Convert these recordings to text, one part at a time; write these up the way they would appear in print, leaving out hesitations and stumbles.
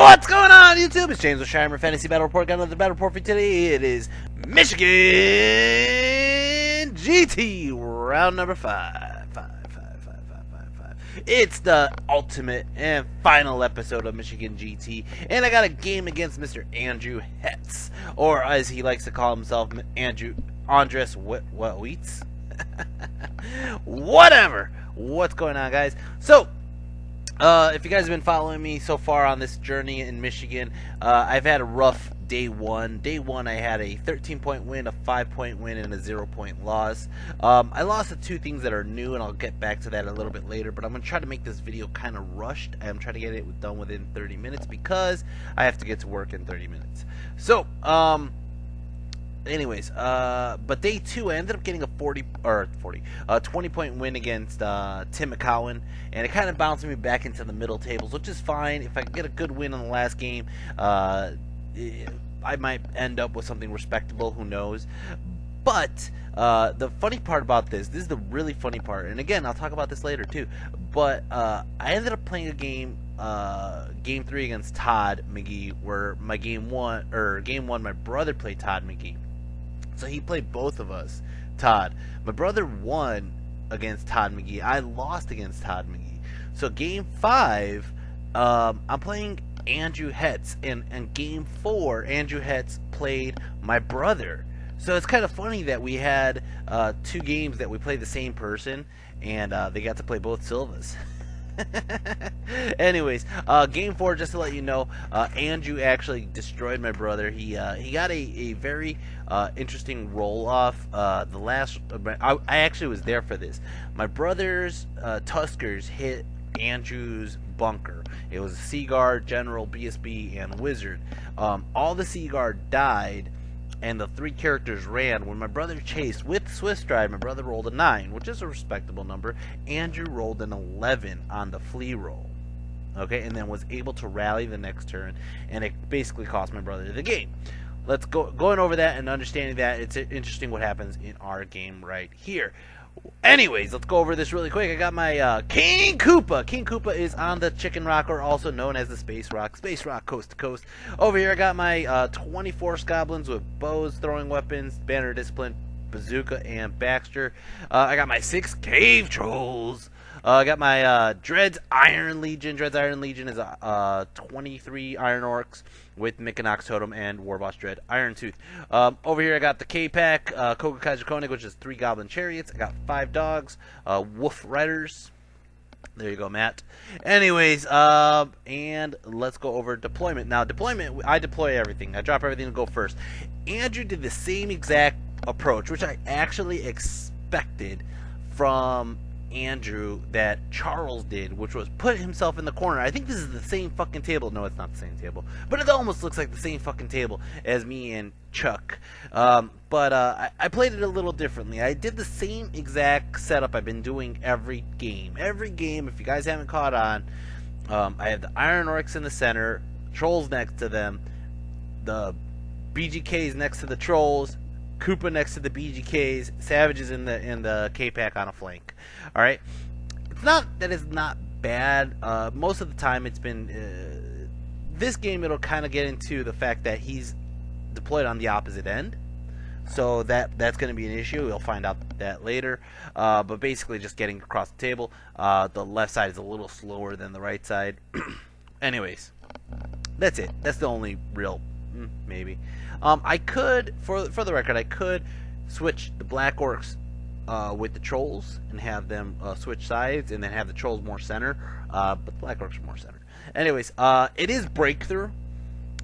What's going on, YouTube? It's James with Shimer Fantasy Battle Report. Got another battle report for today. It is Michigan GT round number 5. It's the ultimate and final episode of Michigan GT, and I got a game against Mr. Andrew Hetz, or as he likes to call himself, Andres Wheats. Whatever. What's going on, guys? So, if you guys have been following me so far on this journey in Michigan, I've had a rough day one. Day one, I had a 13-point win, a 5-point win, and a 0-point loss. I lost the two things that are new, and I'll get back to that a little bit later, but I'm going to try to make this video kind of rushed. I'm trying to get it done within 30 minutes because I have to get to work in 30 minutes. So, anyways, but day two, I ended up getting a 20-point win against Tim McCowan, and it kind of bounced me back into the middle tables, which is fine. If I get a good win on the last game, I might end up with something respectable. Who knows? But the funny part about this is the really funny part, and again, I'll talk about this later too. But I ended up playing a game. Game 3 against Todd McGee, where game one, my brother played Todd McGee. So he played both of us, Todd. My brother won against Todd McGee. I lost against Todd McGee. So game 5, I'm playing Andrew Hetz, and game 4, Andrew Hetz played my brother. So it's kind of funny that we had 2 games that we played the same person, and they got to play both Silvas. Anyways, game 4, just to let you know, Andrew actually destroyed my brother. He got a very interesting roll off. I actually was there for this. My brother's Tuskers hit Andrew's bunker. It was a Seaguard, General, BSB, and Wizard. All the Seaguard died, and the 3 characters ran. When my brother chased with Swift Stride, my brother rolled a 9, which is a respectable number. Andrew rolled an 11 on the flea roll, okay, and then was able to rally the next turn, and it basically cost my brother the game. Let's going over that and understanding that. It's interesting what happens in our game right here. Anyways, let's go over this really quick. I got my King Koopa. King Koopa is on the Chicken Rocker, also known as the Space Rock. Space Rock coast to coast. Over here I got my 24 Goblins with bows, throwing weapons, Banner Discipline, Bazooka, and Baxter. I got my 6 Cave Trolls. I got my Dread's Iron Legion. Dread's Iron Legion is 23 Iron Orcs with Mikinox Totem and Warboss Dread Iron Tooth. Over here I got the K-Pack, Koga Kaiser Koenig, which is 3 Goblin Chariots. I got 5 Dogs, Wolf Riders. There you go, Matt. Anyways, and let's go over deployment. Now, deployment, I deploy everything. I drop everything to go first. Andrew did the same exact approach, which I actually expected from Andrew that Charles did, which was put himself in the corner. I think this is the same fucking table. No, it's not the same table, but it almost looks like the same fucking table as me and Chuck. But I played it a little differently. I did the same exact setup I've been doing every game. Every game, if you guys haven't caught on, I have the Iron Orcs in the center, Trolls next to them, the BGKs next to the Trolls, Koopa next to the BGKs, Savages in the K-Pack on a flank. All right, it's not that it's not bad. Most of the time, it's been this game. It'll kind of get into the fact that he's deployed on the opposite end, so that's going to be an issue. We'll find out that later. But basically, just getting across the table. The left side is a little slower than the right side. Anyways, that's it. That's the only real maybe. I could, for the record, I could switch the Black Orcs with the Trolls and have them switch sides, and then have the Trolls more center. But the Black Orcs are more center. Anyways, it is Breakthrough.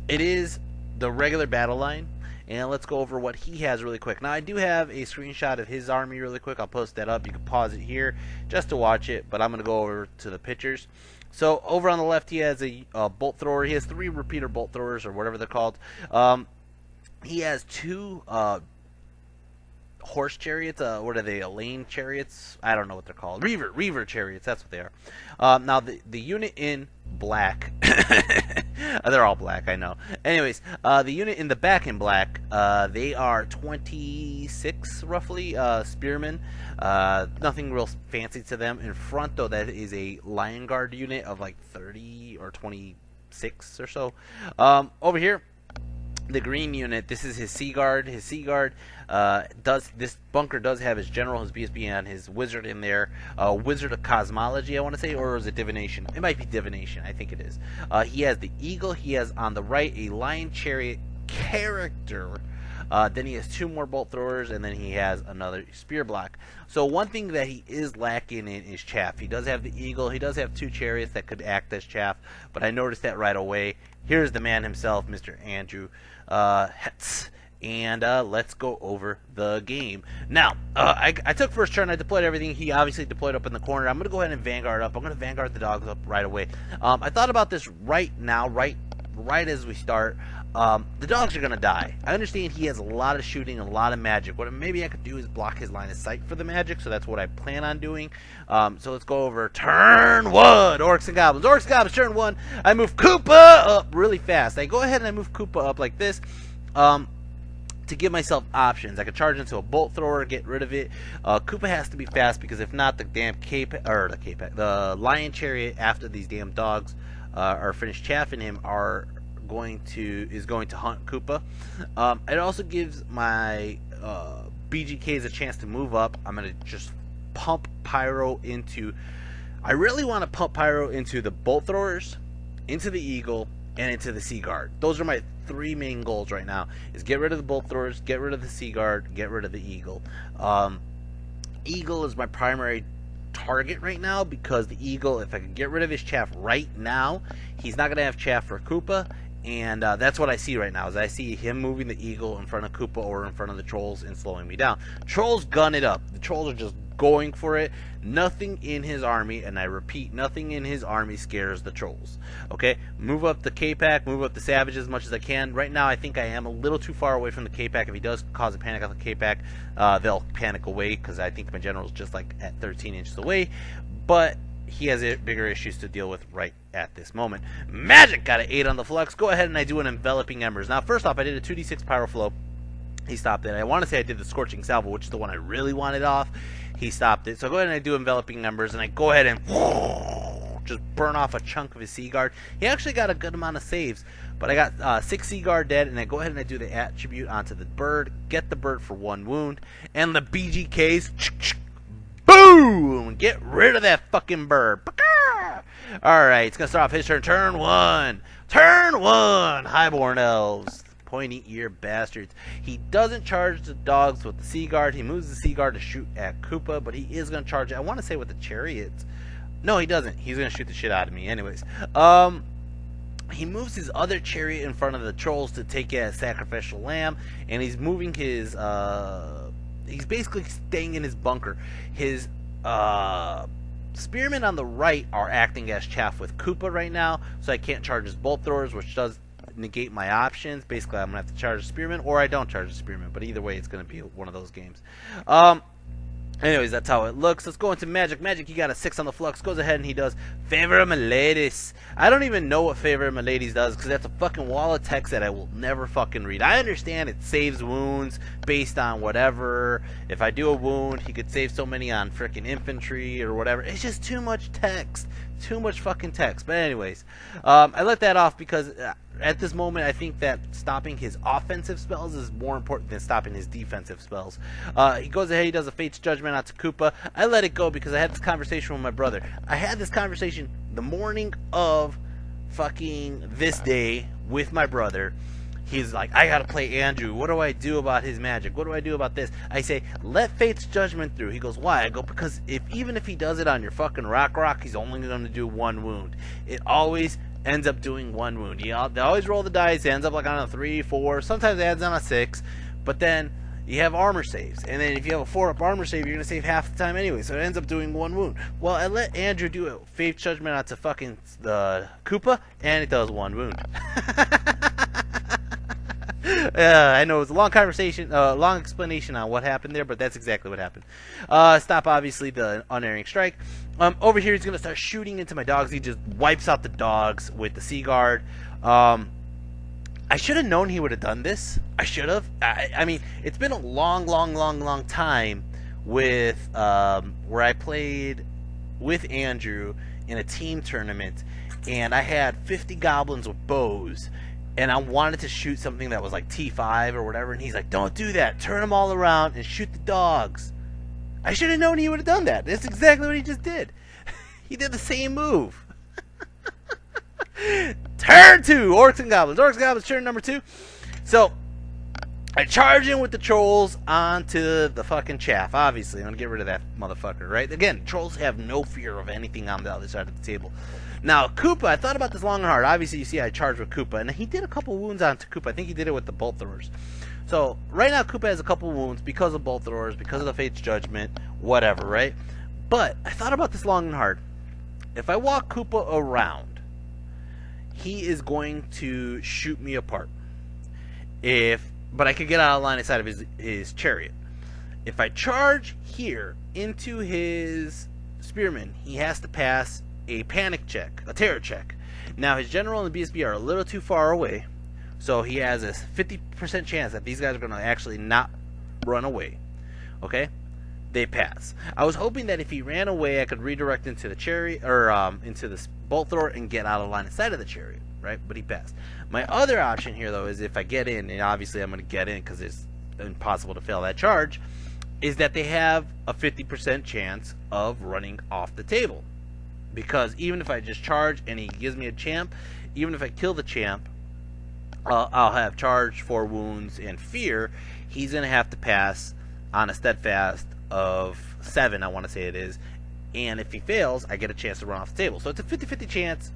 It is the regular battle line. And let's go over what he has really quick. Now, I do have a screenshot of his army really quick. I'll post that up. You can pause it here just to watch it, but I'm going to go over to the pictures. So, over on the left, he has a bolt thrower. He has 3 repeater bolt throwers, or whatever they're called. He has 2 horse chariots. What are they? Lane chariots? I don't know what they're called. Reaver chariots. That's what they are. Now, the unit in black. They're all black, I know. Anyways, the unit in the back in black, they are 26, roughly, spearmen. Nothing real fancy to them. In front, though, that is a Lion Guard unit of like 30 or 20 6 or so. Over here, the green unit, this is his Sea Guard. His Sea Guard this bunker does have his general, his BSB, and his wizard in there. Wizard of Cosmology, I want to say, or is it Divination? It might be Divination, I think it is. He has the Eagle. He has on the right a Lion Chariot character. Then he has 2 more bolt throwers, and then he has another spear block. So one thing that he is lacking in is chaff. He does have the Eagle. He does have 2 chariots that could act as chaff, but I noticed that right away. Here's the man himself, Mr. Andrew Hetz. And let's go over the game. Now, I took first turn. I deployed everything. He obviously deployed up in the corner. I'm going to go ahead and Vanguard up. I'm going to Vanguard the dogs up right away. I thought about this right now, right as we start. The dogs are going to die. I understand he has a lot of shooting and a lot of magic. What maybe I could do is block his line of sight for the magic, so that's what I plan on doing. So let's go over turn 1, Orcs and Goblins. Orcs and Goblins, turn 1. I move Koopa up really fast. I go ahead and I move Koopa up like this. To give myself options. I could charge into a bolt thrower, get rid of it. Koopa has to be fast, because if not, the damn the Lion Chariot, after these damn dogs are finished chaffing him, is going to hunt Koopa. It also gives my BGKs a chance to move up. I'm gonna just pump Pyro into. I really want to pump Pyro into the bolt throwers, into the Eagle, and into the Sea Guard. Those are my 3 main goals right now, is get rid of the bolt throwers, get rid of the Sea Guard, get rid of the Eagle. Eagle is my primary target right now, because the Eagle, if I can get rid of his chaff right now, he's not going to have chaff for Koopa, and that's what I see right now, is I see him moving the Eagle in front of Koopa or in front of the Trolls and slowing me down. Trolls gun it up. The Trolls are just going for it. Nothing in his army, and I repeat, nothing in his army scares the Trolls. Okay, move up the K-Pack, move up the Savages as much as I can. Right now, I think I am a little too far away from the K-Pack. If he does cause a panic on the K-Pack, they'll panic away, because I think my general's just like at 13 inches away. But he has bigger issues to deal with right at this moment. Magic got an 8 on the flux. Go ahead and I do an Enveloping Embers. Now, first off, I did a 2d6 Pyro Flow. He stopped it. I want to say I did the Scorching Salvo, which is the one I really wanted off. He stopped it. So go ahead and I do Enveloping Embers, and I go ahead and just burn off a chunk of his Sea Guard. He actually got a good amount of saves, but I got 6 Sea Guard dead, and I go ahead and I do the attribute onto the bird, get the bird for 1 wound, and the BGKs, boom! Get rid of that fucking bird. Alright, it's going to start off his turn. Turn 1. Turn 1! Highborn Elves. Pointy ear bastards. He doesn't charge the dogs with the Sea Guard. He moves the Sea Guard to shoot at Koopa, but he is going to charge it, I want to say, with the chariots. No, he doesn't. He's going to shoot the shit out of me anyways. He moves his other chariot in front of the Trolls to take it as sacrificial lamb, and he's moving his he's basically staying in his bunker. His spearmen on the right are acting as chaff with Koopa right now, so I can't charge his bolt throwers, which does negate my options. Basically, I'm gonna have to charge a spearman, or I don't charge a spearman, but either way, it's gonna be one of those games. Anyways, that's how it looks. Let's go into Magic. Magic, he got a 6 on the flux. Goes ahead and he does Favor of Miladies. I don't even know what Favor of Miladies does, because that's a fucking wall of text that I will never fucking read. I understand it saves wounds based on whatever. If I do a wound, he could save so many on freaking infantry or whatever. It's just too much text. Too much fucking text. But anyways, I let that off because at this moment I think that stopping his offensive spells is more important than stopping his defensive spells. He goes ahead, he does a Fate's Judgment out to Koopa. I let it go because I had this conversation with my brother. I had this conversation the morning of fucking this day with my brother. He's like, I gotta play Andrew. What do I do about his magic? What do I do about this? I say, let Fate's Judgment through. He goes, why? I go, because even if he does it on your fucking rock, he's only gonna do 1 wound. It always ends up doing 1 wound. They always roll the dice. It ends up like on a 3, 4. Sometimes it adds on a 6. But then you have armor saves. And then if you have a 4-up armor save, you're gonna save half the time anyway. So it ends up doing 1 wound. Well, I let Andrew do it. Fate's Judgment out to fucking Koopa, and it does 1 wound. I know it was a long conversation, long explanation on what happened there, but that's exactly what happened. Stop, obviously, the unerring strike. Over here, he's going to start shooting into my dogs. He just wipes out the dogs with the Sea Guard. I should have known he would have done this. I should have. I mean, it's been a long time where I played with Andrew in a team tournament, and I had 50 goblins with bows, and I wanted to shoot something that was like T5 or whatever, and he's like, don't do that, turn them all around and shoot the dogs. I should have known he would have done that. That's exactly what he just did. He did the same move. Turn 2, Orcs and Goblins. Orcs and Goblins, turn number 2. So, I charge in with the trolls onto the fucking chaff. Obviously, I'm going to get rid of that motherfucker, right? Again, trolls have no fear of anything on the other side of the table. Now, Koopa, I thought about this long and hard. Obviously, you see I charged with Koopa, and he did a couple wounds onto Koopa. I think he did it with the bolt throwers. So, right now, Koopa has a couple wounds because of bolt throwers, because of the Fate's Judgment, whatever, right? But, I thought about this long and hard. If I walk Koopa around, he is going to shoot me apart. But I could get out of line inside of his chariot. If I charge here into his spearman, he has to pass a panic check, a terror check. Now, his general and the BSB are a little too far away, so he has a 50% chance that these guys are going to actually not run away. Okay? They pass. I was hoping that if he ran away, I could redirect into the chariot, or into the bolt thrower and get out of line inside of the chariot, right? But he passed. My other option here, though, is if I get in, and obviously I'm going to get in because it's impossible to fail that charge, is that they have a 50% chance of running off the table. Because even if I just charge and he gives me a champ, even if I kill the champ, I'll have charge, 4 wounds, and fear. He's going to have to pass on a steadfast of 7, I want to say it is. And if he fails, I get a chance to run off the table. So it's a 50-50 chance,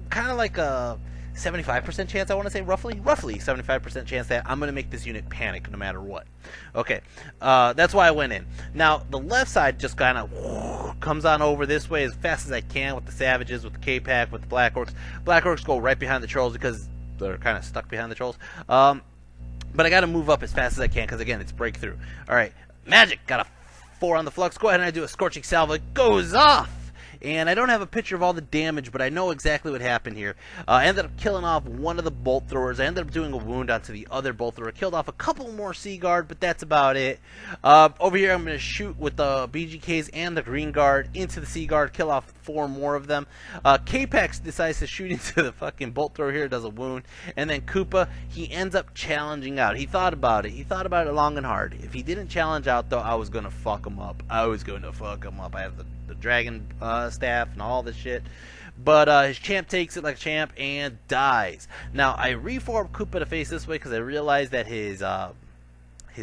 kind of like a 75% chance, I want to say, roughly 75% chance that I'm going to make this unit panic no matter what. Okay, that's why I went in. Now, the left side just kind of comes on over this way as fast as I can with the Savages, with the K-Pack, with the Black Orcs. Black Orcs go right behind the Trolls because they're kind of stuck behind the Trolls. But I got to move up as fast as I can because, again, it's breakthrough. All right, Magic, got a 4 on the Flux. Go ahead and I do a Scorching Salvo. It goes off! And I don't have a picture of all the damage, but I know exactly what happened here. I ended up killing off one of the bolt throwers. I ended up doing a wound onto the other bolt thrower. Killed off a couple more Sea Guard, but that's about it. Over here, I'm going to shoot with the BGKs and the Green Guard into the Sea Guard. Kill off 4 more of them. K-Pax decides to shoot into the fucking bolt thrower here. Does a wound. And then Koopa, he ends up challenging out. He thought about it. He thought about it long and hard. If he didn't challenge out, though, I was going to fuck him up. I have the dragon staff and all this shit. But his champ takes it like a champ and dies. Now, I reformed Koopa to face this way because I realized that his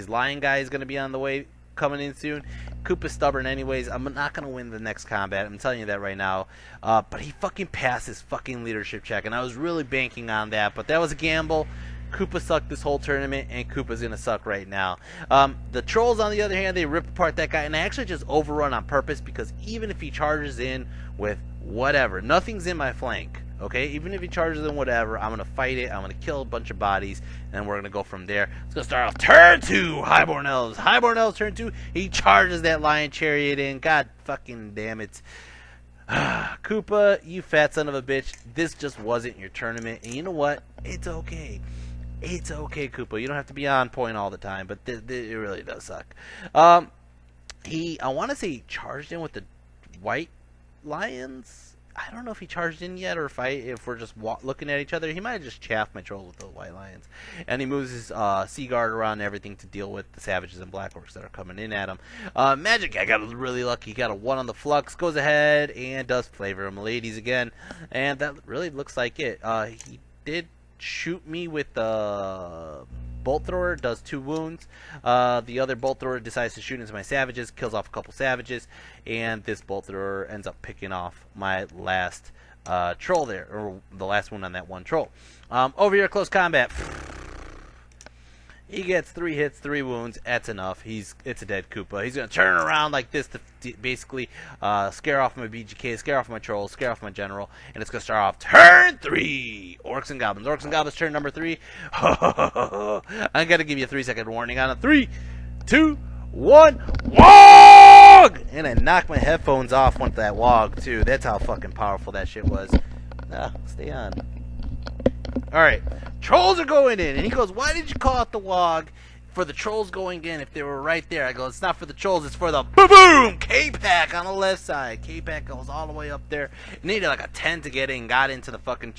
lion guy is going to be on the way, coming in soon. Koopa's stubborn anyways. I'm not going to win the next combat. I'm telling you that right now. But he fucking passed his fucking leadership check, and I was really banking on that. But that was a gamble. Koopa sucked this whole tournament, and Koopa's going to suck right now. The Trolls, on the other hand, they rip apart that guy, and I actually just overrun on purpose because even if he charges in with whatever, nothing's in my flank, okay? Even if he charges in whatever, I'm going to fight it, I'm going to kill a bunch of bodies, and we're going to go from there. It's going to start off turn 2, Highborn Elves. Highborn Elves turn 2, he charges that Lion Chariot in. God fucking damn it. Koopa, you fat son of a bitch, this just wasn't your tournament, and you know what? It's okay. It's okay, Koopa. You don't have to be on point all the time, but it really does suck. I want to say he charged in with the White Lions. I don't know if he charged in yet, or if we're just looking at each other. He might have just chaffed my Trolls with the White Lions. And he moves his Sea Guard around and everything to deal with the Savages and Black Orcs that are coming in at him. Magic, I got really lucky. He got a 1 on the Flux, goes ahead and does Flavor of Miladies again. And that really looks like it. He did shoot me with the bolt thrower, does 2 wounds. The other bolt thrower decides to shoot into my Savages, kills off a couple Savages, and this bolt thrower ends up picking off my last troll there, or the last one on that one troll. Over here, close combat. He gets 3 hits, 3 wounds. That's enough. It's a dead Koopa. He's going to turn around like this to basically scare off my BGK, scare off my Trolls, scare off my General, and it's going to start off turn 3. Orcs and Goblins. Orcs and Goblins turn number 3. I'm going to give you a 3-second warning on a 3, 2, 1. Wog! And I knocked my headphones off with that wog, too. That's how fucking powerful that shit was. Stay on. Alright, Trolls are going in, and he goes, why did you call out the Wog? for the trolls going in, if they were right there, I go, it's not for the trolls, it's for the boom K-Pack on the left side. K-Pack goes all the way up there. It needed like a 10 to get in, got into the fucking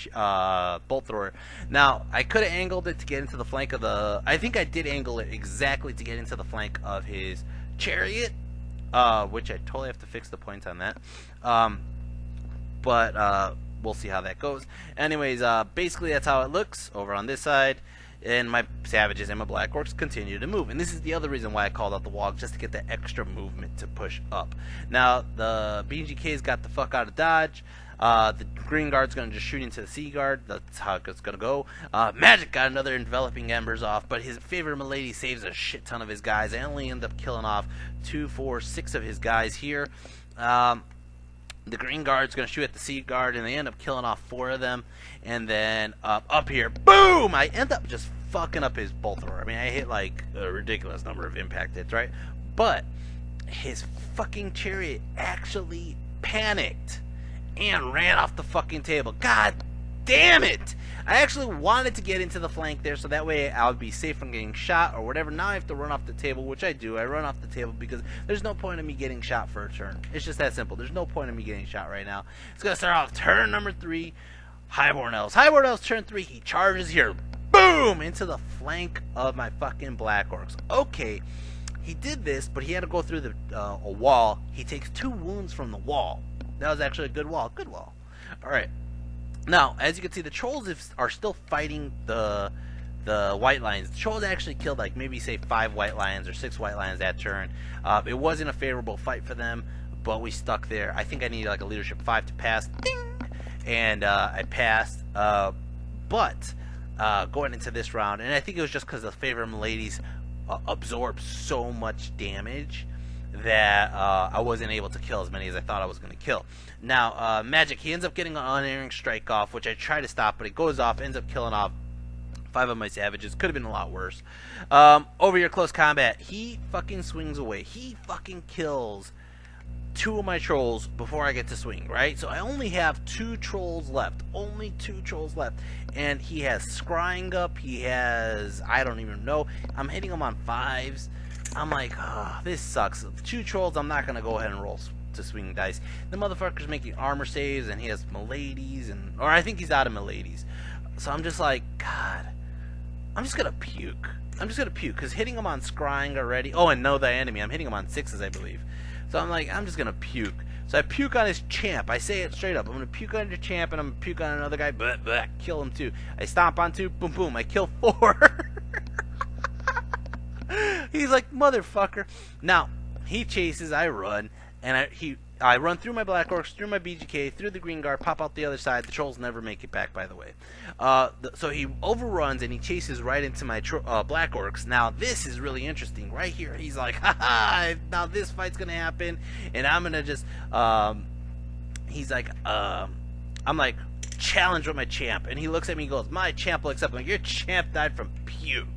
bolt thrower. Now, I could have angled it to get into the flank of the... I think I did angle it exactly to get into the flank of his chariot, which I totally have to fix the points on that. But we'll see how that goes. Anyways, basically that's how it looks over on this side. And my savages and my black orcs continue to move. And this is the other reason why I called out the wall, just to get the extra movement to push up. Now, the BGK's got the fuck out of dodge. The green guard's going to just shoot into the sea guard. That's how it's going to go. Magic got another enveloping embers off, but his favorite milady saves a shit ton of his guys. I only end up killing off 2, 4, 6 of his guys here. The green guard's going to shoot at the sea guard, and they end up killing off 4 of them. And then up here, boom! I end up just fucking up his bolt thrower. I mean, I hit like a ridiculous number of impact hits, right? But his fucking chariot actually panicked and ran off the fucking table. God damn it! I actually wanted to get into the flank there so that way I would be safe from getting shot or whatever. Now I have to run off the table, which I do. I run off the table because there's no point in me getting shot for a turn. It's just that simple. There's no point in me getting shot right now. It's going to start off turn number 3. Highborn Elves. Highborn Elves turn 3. He charges here. Boom! Into the flank of my fucking Black Orcs. Okay. He did this, but he had to go through a wall. He takes 2 wounds from the wall. That was actually a good wall. Good wall. Alright. Now, as you can see, the trolls are still fighting the white lions. The trolls actually killed like maybe say 5 white lions or 6 white lions that turn. It wasn't a favorable fight for them, but we stuck there. I think I needed like a leadership 5 to pass. Ding! And I passed. But going into this round, and I think it was just because the favorite ladies absorbed so much damage that I wasn't able to kill as many as I thought I was going to kill. Now, Magic, he ends up getting an unerring strike off, which I try to stop, but it goes off, ends up killing off 5 of my savages. Could have been a lot worse. Over here, close combat, he fucking swings away. He fucking kills 2 of my trolls before I get to swing, right? So I only have 2 trolls left. Only 2 trolls left. And he has scrying up. He has, I don't even know. I'm hitting him on 5s. I'm like, oh, this sucks. 2 trolls, I'm not going to go ahead and roll to swing dice. The motherfucker's making armor saves, and he has miladies, or I think he's out of miladies. So I'm just like, God, I'm just going to puke. I'm just going to puke, because hitting him on scrying already. Oh, and know the enemy. I'm hitting him on 6s, I believe. So I'm like, I'm just going to puke. So I puke on his champ. I say it straight up. I'm going to puke on your champ, and I'm going to puke on another guy. But kill him too. I stomp on 2. Boom, boom. I kill 4. He's like, motherfucker. Now, he chases, I run, and I run through my Black Orcs, through my BGK, through the Green Guard, pop out the other side. The trolls never make it back, by the way. So he overruns, and he chases right into my Black Orcs. Now, this is really interesting. Right here, he's like, ha-ha, now this fight's going to happen, and I'm going to just, he's like, I'm like, challenge with my champ. And he looks at me and goes, my champ will accept. I'm like, your champ died from puke.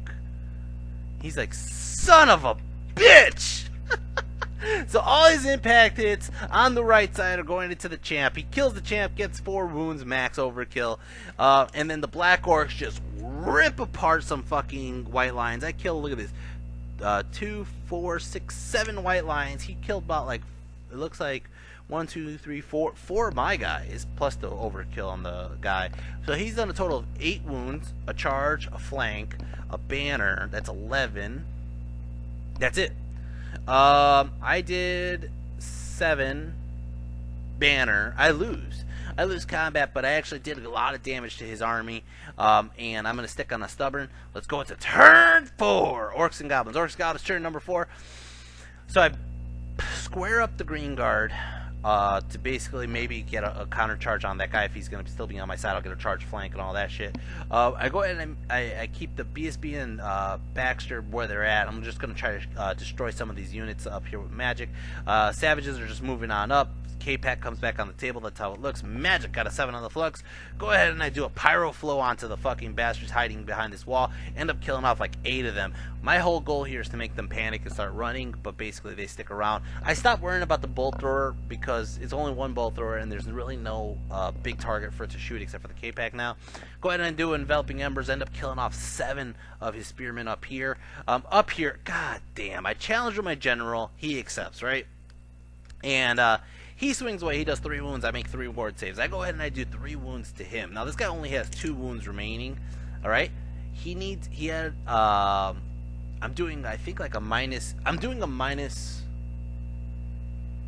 He's like, son of a bitch! So all his impact hits on the right side are going into the champ. He kills the champ, gets 4 wounds, max overkill. And then the Black Orcs just rip apart some fucking white lions. I killed, look at this, 2, 4, 6, 7 white lions. He killed about like, it looks like 1, 2, 3, 4 of my guys, plus the overkill on the guy. So he's done a total of 8 wounds, a charge, a flank, a banner. That's 11. That's it. I did 7 banner. I lose combat, but I actually did a lot of damage to his army. And I'm going to stick on the stubborn. Let's go into turn 4. Orcs and Goblins. Orcs and Goblins, turn number 4. So I square up the Green Guard to basically maybe get a counter charge on that guy if he's going to still be on my side. I'll get a charge flank and all that shit. I go ahead and I keep the BSB and Baxter where they're at. I'm just going to try to destroy some of these units up here with Magic. Savages are just moving on up. K-Pack comes back on the table. That's how it looks. Magic got a 7 on the flux. Go ahead and I do a pyro flow onto the fucking bastards hiding behind this wall. End up killing off like 8 of them. My whole goal here is to make them panic and start running, but basically they stick around. I stopped worrying about the bolt thrower because because it's only one bolt thrower and there's really no big target for it to shoot except for the K-Pack now. Go ahead and do Enveloping Embers, end up killing off 7 of his spearmen up here. Up here, god damn, I challenged with my general, he accepts, right? And he swings away, he does 3 wounds, I make 3 ward saves. I go ahead and I do 3 wounds to him. Now this guy only has 2 wounds remaining, alright? He had, I'm doing, I think, like a minus,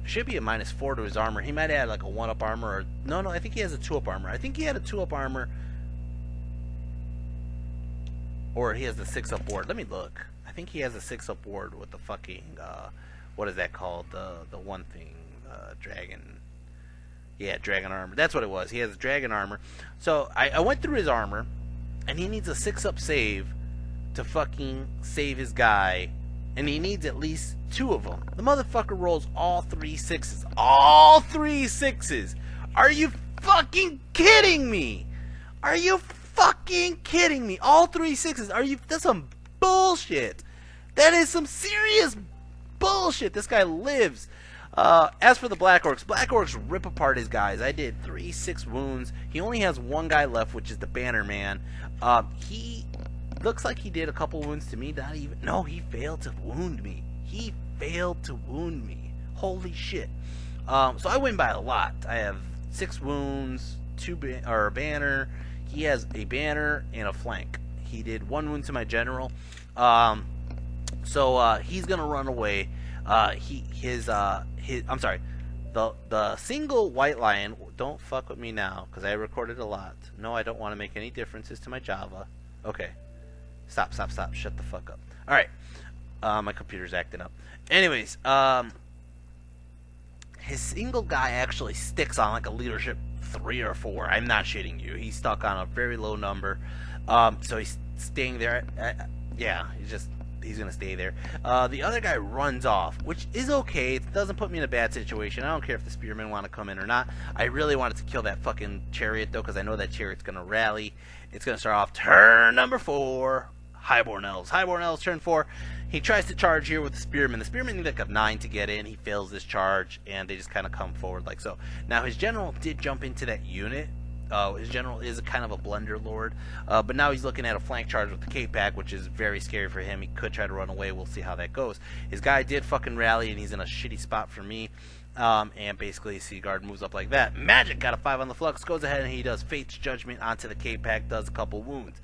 should be a -4 to his armor. He might add like a 1-up armor, or, no, I think he has a 2-up armor. I think he had a 2-up armor, or he has the 6-up ward. Let me look. I think he has a 6-up ward with the fucking, what is that called? The one thing, dragon. Yeah, dragon armor. That's what it was. He has dragon armor. So I went through his armor, and he needs a 6-up save to fucking save his guy, and he needs at least 2 of them. The motherfucker rolls all 3 6s. All 3 6s! Are you fucking kidding me? Are you fucking kidding me? All 3 6s. That's some bullshit. That is some serious bullshit. This guy lives. As for the Black Orcs rip apart his guys. I did 3 6 wounds. He only has 1 guy left, which is the Banner Man. He looks like he did a couple wounds to me. No, he failed to wound me. He failed to wound me. Holy shit. So I win by a lot. I have 6 wounds, 2 banner. He has a banner and a flank. He did 1 wound to my general. So he's gonna run away. I'm sorry. The single white lion. Don't fuck with me now, because I recorded a lot. No, I don't want to make any differences to my Java. Okay. Stop. Shut the fuck up. Alright. My computer's acting up. Anyways, his single guy actually sticks on like a leadership 3 or 4. I'm not shitting you. He's stuck on a very low number. So he's staying there. Yeah, he's gonna stay there. The other guy runs off, which is okay. It doesn't put me in a bad situation. I don't care if the spearmen want to come in or not. I really wanted to kill that fucking chariot though, because I know that chariot's gonna rally. It's gonna start off turn number 4. Highborn Elves. Highborn Elves, turn 4. He tries to charge here with the spearmen. The spearmen need like a 9 to get in. He fails this charge, and they just kind of come forward like so. Now his general did jump into that unit. His general is a kind of a blunder lord, but now he's looking at a flank charge with the K-Pack, which is very scary for him. He could try to run away. We'll see how that goes. His guy did fucking rally, and he's in a shitty spot for me. And basically Seaguard moves up like that. Magic got a 5 on the flux, goes ahead and he does Fate's Judgment onto the K-Pack, does a couple wounds.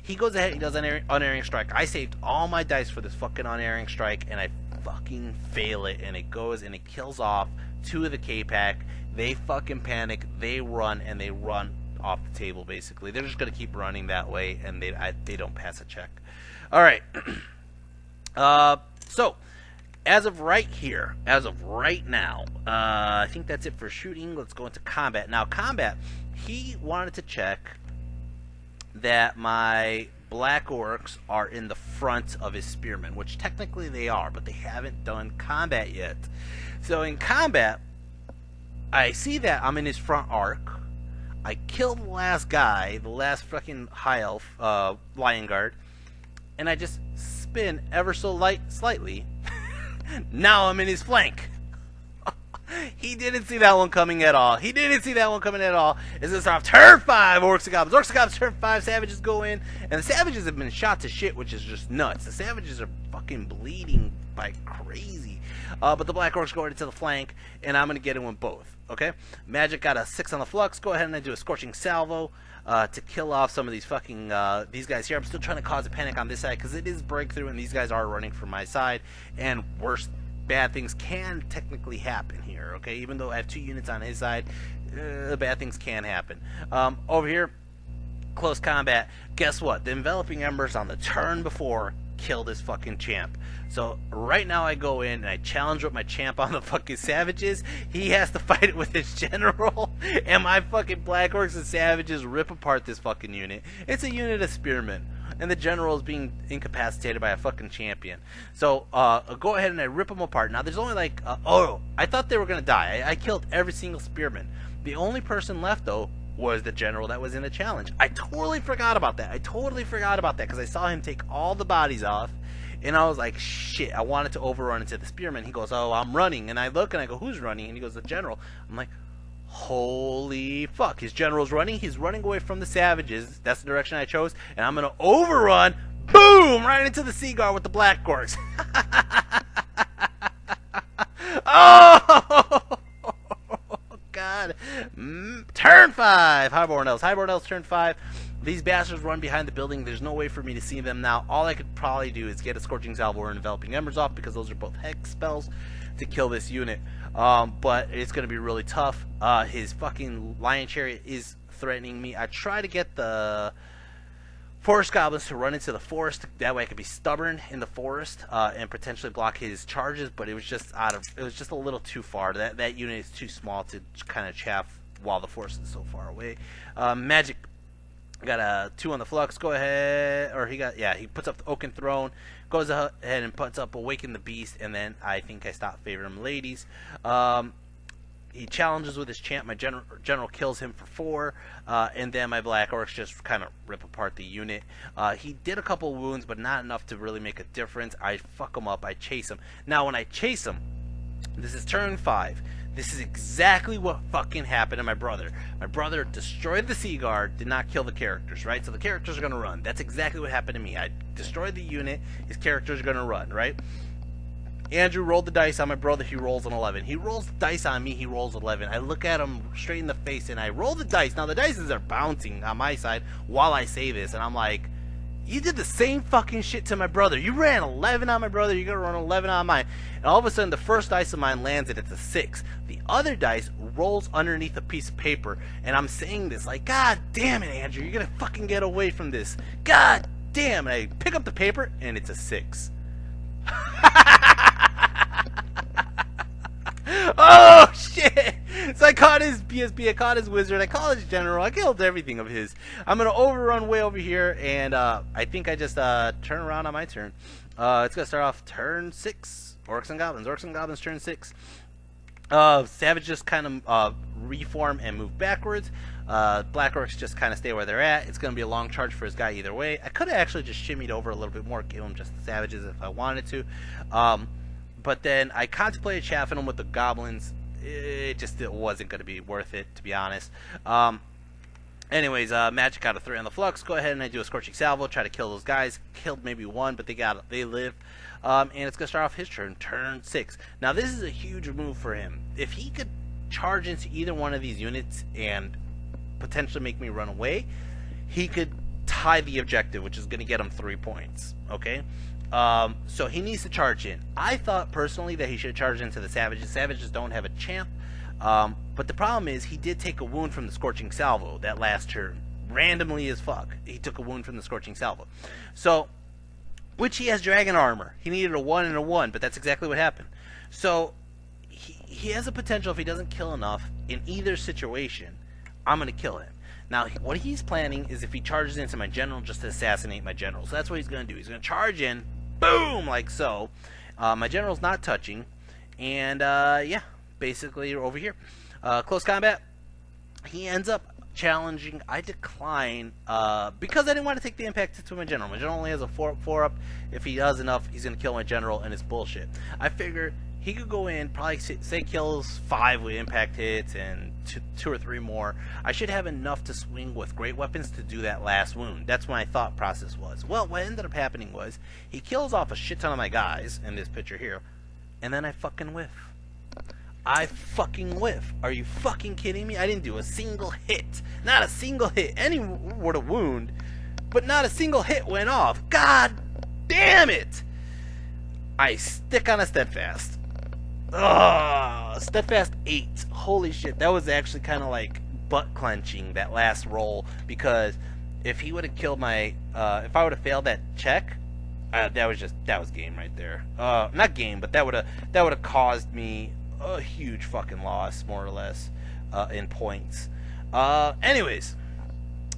He goes ahead, he does an unerring strike. I saved all my dice for this fucking unerring strike, and I fucking fail it, and it goes and it kills off 2 of the K-Pack. They fucking panic, they run, and they run off the table, basically. They're just going to keep running that way, and they don't pass a check. Alright. So, as of right now, I think that's it for shooting. Let's go into combat. Now, combat, he wanted to check that my Black Orcs are in the front of his spearmen, which technically they are, but they haven't done combat yet. So in combat, I see that I'm in his front arc. I kill the last guy, the last fucking high elf, lion guard, and I just spin ever so slightly. Now I'm in his flank. He didn't see that one coming at all. It's this off turn 5, Orcs and Goblins. Orcs and Goblins, turn 5, Savages go in. And the Savages have been shot to shit, which is just nuts. The Savages are fucking bleeding like crazy. But the Black Orcs go right into the flank, and I'm going to get in with both. Okay? Magic got a 6 on the flux. Go ahead and I do a Scorching Salvo to kill off some of these fucking, these guys here. I'm still trying to cause a panic on this side, because it is breakthrough, and these guys are running from my side. And worse, bad things can technically happen here, okay? Even though I have 2 units on his side, bad things can happen. Over here, close combat. Guess what? The Enveloping Embers on the turn before killed this fucking champ. So right now I go in and I challenge with my champ on the fucking Savages. He has to fight it with his general, and my fucking Black Orcs and Savages rip apart this fucking unit. It's a unit of spearmen, and the general is being incapacitated by a fucking champion. So go ahead and I rip them apart. Now there's only like oh, I thought they were gonna die. I killed every single spearman. The only person left though was the general that was in the challenge. I totally forgot about that. Because I saw him take all the bodies off, And I was like, shit, I wanted to overrun into the spearman. He goes, oh, I'm running. And I look and I go, who's running? And he goes, the general. I'm like, holy fuck, his general's running. He's running away from the savages. That's the direction I chose. And I'm going to overrun, boom, right into the sea guard with the black orcs. Oh! God. Turn 5. Highborn Elves, turn 5. These bastards run behind the building. There's no way for me to see them now. All I could probably do is get a Scorching Salvo or Enveloping Embers off, because those are both hex spells to kill this unit. But it's going to be really tough. His fucking Lion Chariot is threatening me. I try to get the Forest Goblins to run into the forest. That way I could be stubborn in the forest and potentially block his charges, but it was just a little too far. That unit is too small to kind of chaff while the forest is so far away. Magic got a 2 on the flux. Go ahead, or he puts up the Oaken Throne, goes ahead and puts up Awaken the Beast, and then I think I stopped favoring him ladies. He challenges with his champ. My general kills him for 4, and then my black orcs just kind of rip apart the unit. He did a couple wounds, but not enough to really make a difference. I fuck him up. I chase him. Now, when I chase him, this is turn 5. This is exactly what fucking happened to my brother. My brother destroyed the Sea Guard, did not kill the characters, right? So the characters are going to run. That's exactly what happened to me. I destroyed the unit. His characters are going to run, right? Andrew rolled the dice on my brother. He rolls an 11. He rolls the dice on me. He rolls 11. I look at him straight in the face, and I roll the dice. Now, the dice are bouncing on my side while I say this, and I'm like, you did the same fucking shit to my brother. You ran 11 on my brother. You're going to run 11 on mine. And all of a sudden, the first dice of mine lands, and it's a 6. The other dice rolls underneath a piece of paper, and I'm saying this like, God damn it, Andrew. You're going to fucking get away from this. God damn. And I pick up the paper, and it's a 6. Oh shit! So I caught his BSB, I caught his wizard, I caught his general, I killed everything of his. I'm gonna overrun way over here, and I think I just turn around on my turn. It's gonna start off turn 6. Orcs and Goblins turn 6. Savages kind of reform and move backwards. Black Orcs just kind of stay where they're at. It's going to be a long charge for his guy either way. I could have actually just shimmied over a little bit more, give him just the Savages if I wanted to. But then I contemplated chaffing him with the Goblins. It wasn't going to be worth it, to be honest. Anyways, Magic got a 3 on the flux. Go ahead and I do a Scorching Salvo, try to kill those guys. Killed maybe 1, but they live. And it's going to start off his turn 6. Now, this is a huge move for him. If he could charge into either one of these units and potentially make me run away, he could tie the objective, which is going to get him 3 points. Okay? So he needs to charge in. I thought personally that he should charge into the Savages. Savages don't have a champ. But the problem is he did take a wound from the Scorching Salvo that last turn. Randomly as fuck. He took a wound from the Scorching Salvo. So, which he has dragon armor. He needed a 1 and a 1, but that's exactly what happened. So, he has a potential, if he doesn't kill enough in either situation, I'm going to kill him. Now, what he's planning is if he charges into my general, just to assassinate my general. So that's what he's going to do. He's going to charge in, boom, like so. My general's not touching. And, yeah, basically you're over here. Close combat. He ends up challenging. I decline because I didn't want to take the impact to my general. My general only has a 4 up. If he does enough, he's going to kill my general, and it's bullshit. I figure he could go in, probably say kills 5 with impact hits and 2 or 3 more. I should have enough to swing with great weapons to do that last wound. That's what my thought process was. Well, what ended up happening was he kills off a shit ton of my guys in this picture here, and then I fucking whiff. I fucking whiff. Are you fucking kidding me? I didn't do a single hit. Not a single hit. Any word of wound, but not a single hit went off. God damn it! I stick on a Steadfast. Ugh, Steadfast 8. Holy shit, that was actually kind of like butt clenching, that last roll, because if he would have killed my, if I would have failed that check, that was game right there. Not game, but that would have caused me a huge fucking loss, more or less, in points. Anyways,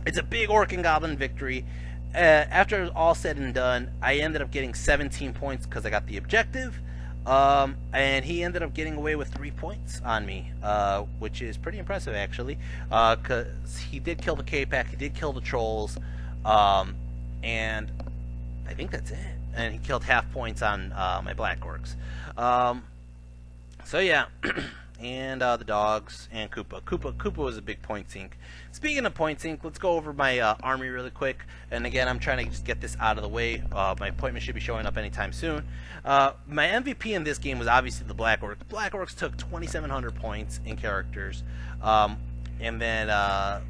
it's a big Orc and Goblin victory. After it was all said and done, I ended up getting 17 points because I got the objective. And he ended up getting away with 3 points on me, which is pretty impressive, actually, because he did kill the K-Pack, he did kill the trolls, and I think that's it. and he killed half points on my black orcs. Um, so yeah, and the dogs and Koopa. Koopa was a big point sink. Speaking of point sink, let's go over my army really quick. And again, I'm trying to just get this out of the way. My appointment should be showing up anytime soon. My MVP in this game was obviously the Black Orcs. Black Orcs took 2,700 points in characters. And then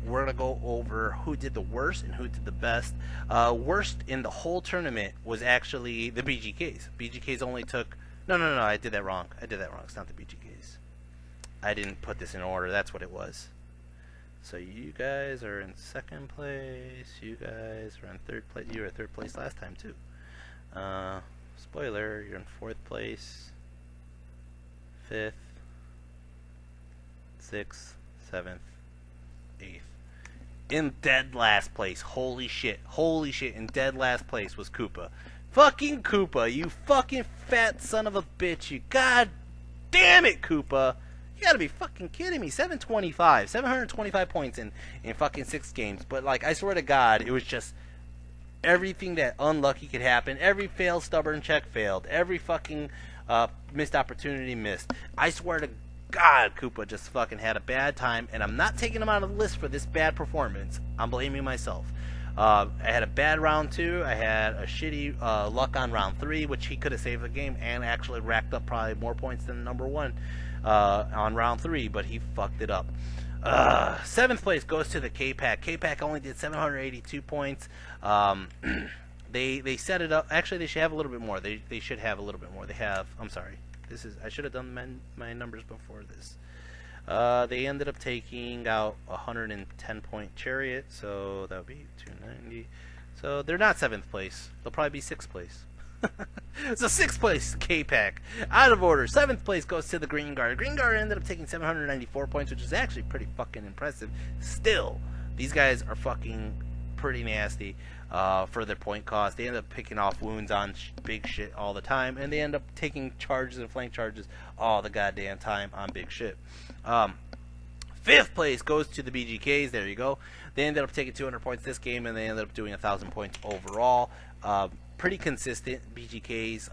we're going to go over who did the worst and who did the best. Worst in the whole tournament was actually the BGKs. BGKs only took... No, I did that wrong. It's not the BGKs. I didn't put this in order. That's what it was. So you guys are in second place. You guys are in third place. You were in third place last time, too. Spoiler, you're in fourth place. Fifth. Sixth. Seventh. Eighth. In dead last place. Holy shit, in dead last place was Koopa. Fucking Koopa, you fucking fat son of a bitch, you god damn it, Koopa. You gotta be fucking kidding me. 725 points in fucking 6 games. But like, I swear to God, it was just everything that unlucky could happen. Every failed stubborn check failed. Every fucking missed opportunity missed. I swear to God, Koopa just fucking had a bad time, and I'm not taking him out of the list for this bad performance. I'm blaming myself. I had a bad round 2. I had a shitty luck on round 3, which he could have saved the game and actually racked up probably more points than number 1 on round 3, but he fucked it up. 7th place goes to the K-Pack. K-Pack only did 782 points. They set it up. Actually, they should have a little bit more. They should have a little bit more. They have. I'm sorry. I should have done my numbers before this. They ended up taking out 110 point Chariot, so that would be 290. So they're not 7th place. They'll probably be 6th place. So 6th place, K-Pack. Out of order. 7th place goes to the Green Guard. Green Guard ended up taking 794 points, which is actually pretty fucking impressive. Still, these guys are fucking pretty nasty for their point cost. They end up picking off wounds on big shit all the time, and they end up taking charges and flank charges all the goddamn time on big shit. 5th place goes to the BGKs. There you go. They ended up taking 200 points this game, and they ended up doing 1,000 points overall. Pretty consistent BGKs.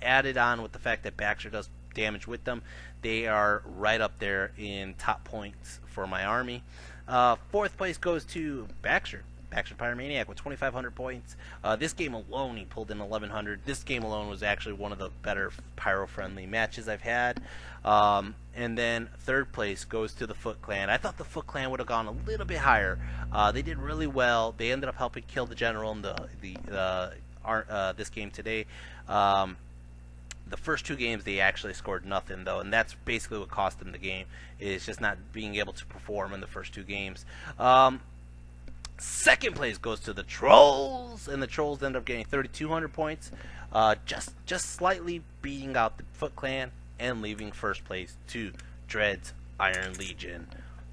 Added on with the fact that Baxter does damage with them, they are right up there in top points for my army. 4th place goes to Baxter Pyromaniac with 2,500 points. This game alone, he pulled in 1,100. This game alone was actually one of the better pyro-friendly matches I've had. And then 3rd place goes to the Foot Clan. I thought the Foot Clan would have gone a little bit higher. They did really well. They ended up helping kill the general in this game today. The first 2 games they actually scored nothing though, and that's basically what cost them the game, is just not being able to perform in the first 2 games. 2nd place goes to the Trolls, and the Trolls end up getting 3,200 points, just slightly beating out the Foot Clan and leaving 1st place to Dread's Iron Legion.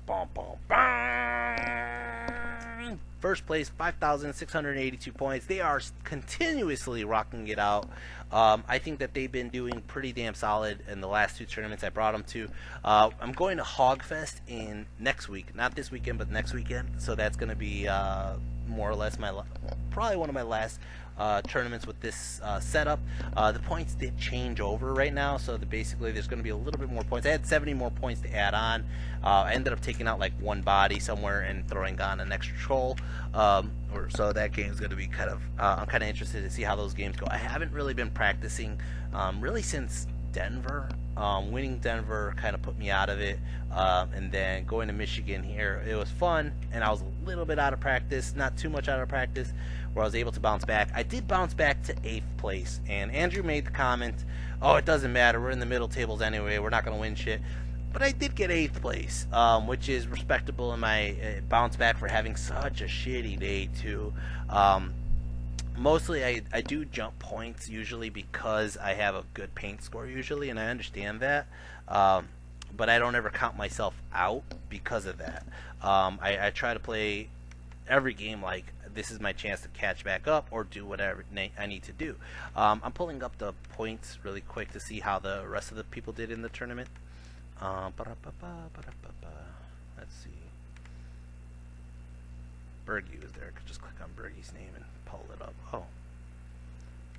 Bum, bum, bum. 1st place, 5,682 points. They are continuously rocking it out. I think that they've been doing pretty damn solid in the last 2 tournaments I brought them to. I'm going to Hogfest in next week, not this weekend, but next weekend. So that's going to be more or less probably one of my last tournaments with this setup. The points did change over right now, so basically there's going to be a little bit more points. I had 70 more points to add on. I ended up taking out like 1 body somewhere and throwing on an extra troll. So that game's going to be kind of, I'm kind of interested to see how those games go. I haven't really been practicing really since Denver. Winning Denver kind of put me out of it, and then going to Michigan here, it was fun, and I was a little bit out of practice, not too much out of practice, where I was able to bounce back. I did bounce back to 8th place, and Andrew made the comment, oh, it doesn't matter, we're in the middle tables anyway, we're not going to win shit. But I did get 8th place, which is respectable in my bounce back for having such a shitty day too. Mostly I do jump points usually because I have a good paint score usually, and I understand that. But I don't ever count myself out because of that. I try to play every game like this is my chance to catch back up or do whatever I need to do. I'm pulling up the points really quick to see how the rest of the people did in the tournament. Let's see. Bergie was there. I could just click on Bergie's name and pull it up. Oh.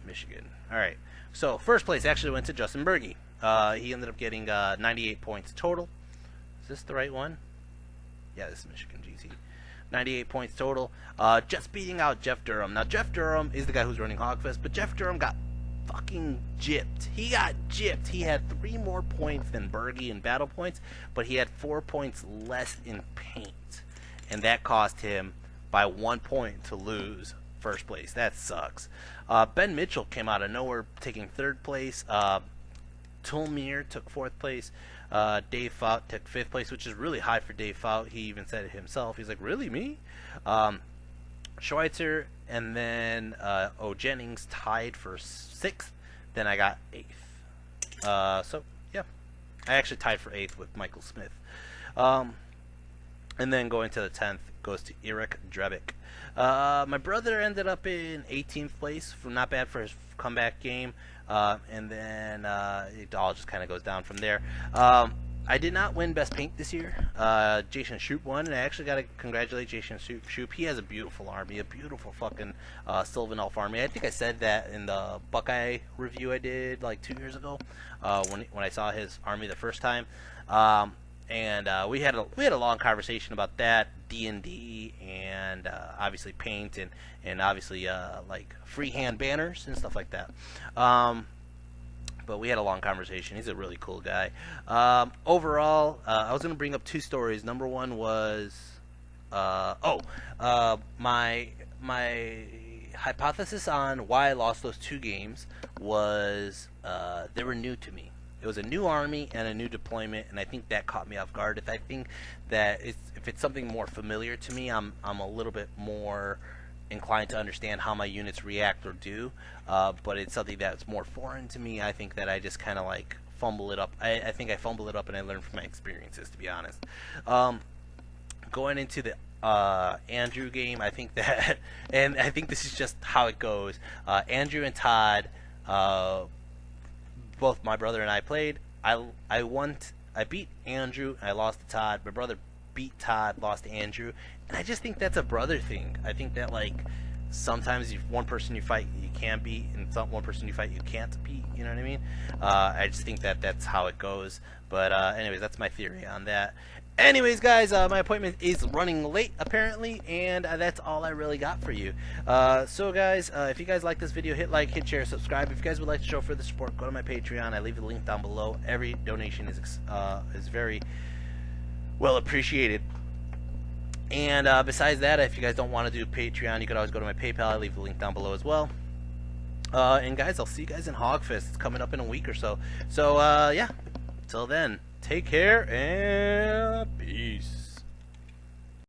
Michigan. All right. So first place actually went to Justin Berge. He ended up getting 98 points total. Is this the right one? Yeah, this is Michigan GT. 98 points total. Just beating out Jeff Durham. Now Jeff Durham is the guy who's running Hogfest, but Jeff Durham got fucking gypped. He got gypped. He had 3 more points than Berge in battle points, but he had 4 points less in paint, and that cost him by 1 point to lose first place. That sucks. Ben Mitchell came out of nowhere taking 3rd place. Tulmir took 4th place. Dave Fout took 5th place, which is really high for Dave Fout. He even said it himself. He's like, really, me? Schweitzer and then O. Jennings tied for 6th. Then I got 8th. So, yeah. I actually tied for 8th with Michael Smith. And then going to the 10th goes to Eric Drebick. My brother ended up in 18th place, not bad for his comeback game. And then it all just kind of goes down from there. I did not win Best Paint this year. Jason Shoup won, and I actually got to congratulate Jason Shoup. He has a beautiful army, a beautiful fucking Sylvan Elf army. I think I said that in the Buckeye review I did like 2 years ago when I saw his army the first time. And we had a long conversation about that, D&D, and obviously paint, and obviously like freehand banners and stuff like that. But we had a long conversation. He's a really cool guy. Overall, I was going to bring up 2 stories. Number one was my hypothesis on why I lost those 2 games was they were new to me. It was a new army and a new deployment, and I think that caught me off guard. If I think that if it's something more familiar to me, I'm a little bit more inclined to understand how my units react or do. But it's something that's more foreign to me. I think that I just kind of like fumble it up. I think I fumble it up, and I learn from my experiences, to be honest. Going into the Andrew game, I think that, and I think this is just how it goes. Andrew and Todd. Both my brother and I played. I won. I beat Andrew. I lost to Todd. My brother beat Todd, lost to Andrew. And I just think that's a brother thing. I think that like sometimes one person you fight you can beat, and one person you fight you can't beat. You know what I mean? I just think that that's how it goes. But anyways, that's my theory on that. Anyways, guys, my appointment is running late, apparently, and that's all I really got for you. So, guys, if you guys like this video, hit like, hit share, subscribe. If you guys would like to show further support, go to my Patreon. I leave the link down below. Every donation is very well appreciated. And besides that, if you guys don't want to do Patreon, you can always go to my PayPal. I leave the link down below as well. And, guys, I'll see you guys in Hogfest. It's coming up in a week or so. So, yeah, till then. Take care and peace.